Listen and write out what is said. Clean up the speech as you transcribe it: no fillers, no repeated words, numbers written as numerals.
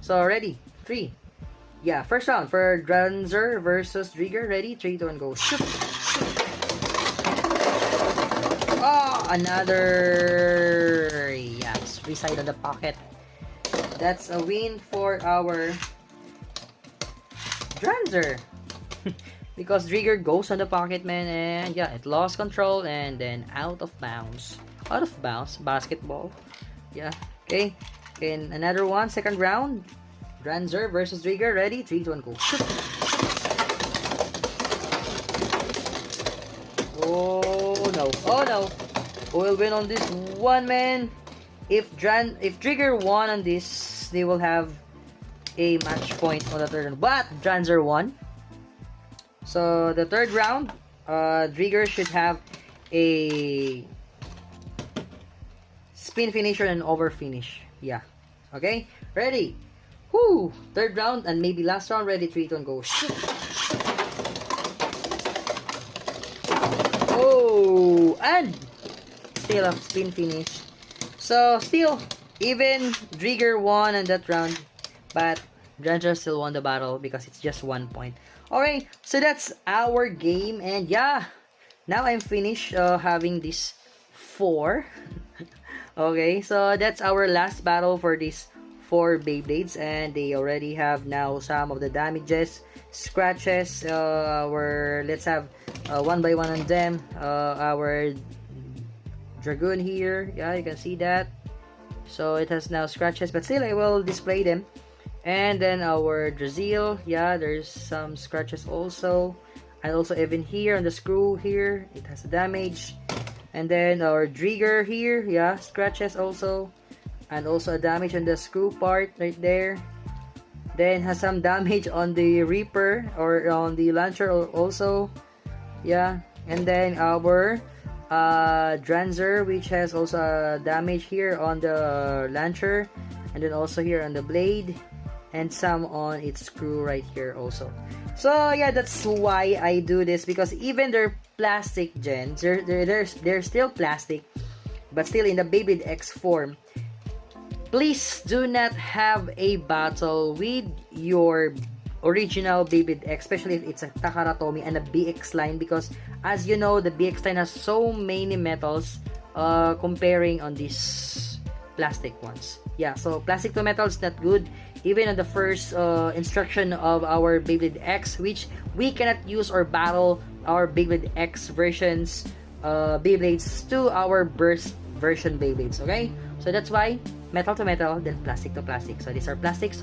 So, ready? 3. Yeah, first round for Dranzer versus Drigger. Ready? 3, 2, 1, go. Shoot! Oh, another. Yes, reside on the pocket. That's a win for our Dranzer. Because Drigger goes on the pocket, man, and yeah, it lost control and then out of bounds. Out of bounds, basketball. Yeah, okay. In another one, second round. Dranzer versus Drigger. Ready? 3, 2, 1, go. Shoot! Oh no! Oh no! Who will win on this one, man? If Drigger won on this, they will have a match point on the third round. But Dranzer won. So the third round, Drigger should have a spin finisher and over finish. Yeah. Okay. Ready? Whoo! Third round and maybe last round. Ready? 3, 2, 1, go. Shoot! Oh! And still a spin finish. So still, even Drigger won on that round, but Dranzer still won the battle because it's just 1 point. Alright, so that's our game, and yeah, now I'm finished having this 4. Okay, so that's our last battle for these 4 Beyblades, and they already have now some of the damages, scratches. Let's have one by one on them. Our Dragoon here, yeah, you can see that. So it has now scratches, but still I will display them. And then our Drazil, yeah, there's some scratches also. And also even here on the screw here, it has a damage. And then our Drigger here, yeah, scratches also. And also a damage on the screw part right there. Then has some damage on the Reaper or on the launcher also. Yeah, and then our Dranzer, which has also a damage here on the launcher. And then also here on the blade. And some on its screw right here also. So yeah, that's why I do this, because even they're plastic gens, they're still plastic, but still in the Beyblade X form. Please do not have a battle with your original Beyblade X, especially if it's a Takara Tomy and a BX line, because as you know, the BX line has so many metals comparing on these plastic ones. Yeah, so plastic to metal is not good. Even on the first instruction of our Beyblade X, which we cannot use or battle our Beyblade X versions Beyblades to our burst version Beyblades. Okay, so that's why metal to metal, then plastic to plastic. So these are plastic, so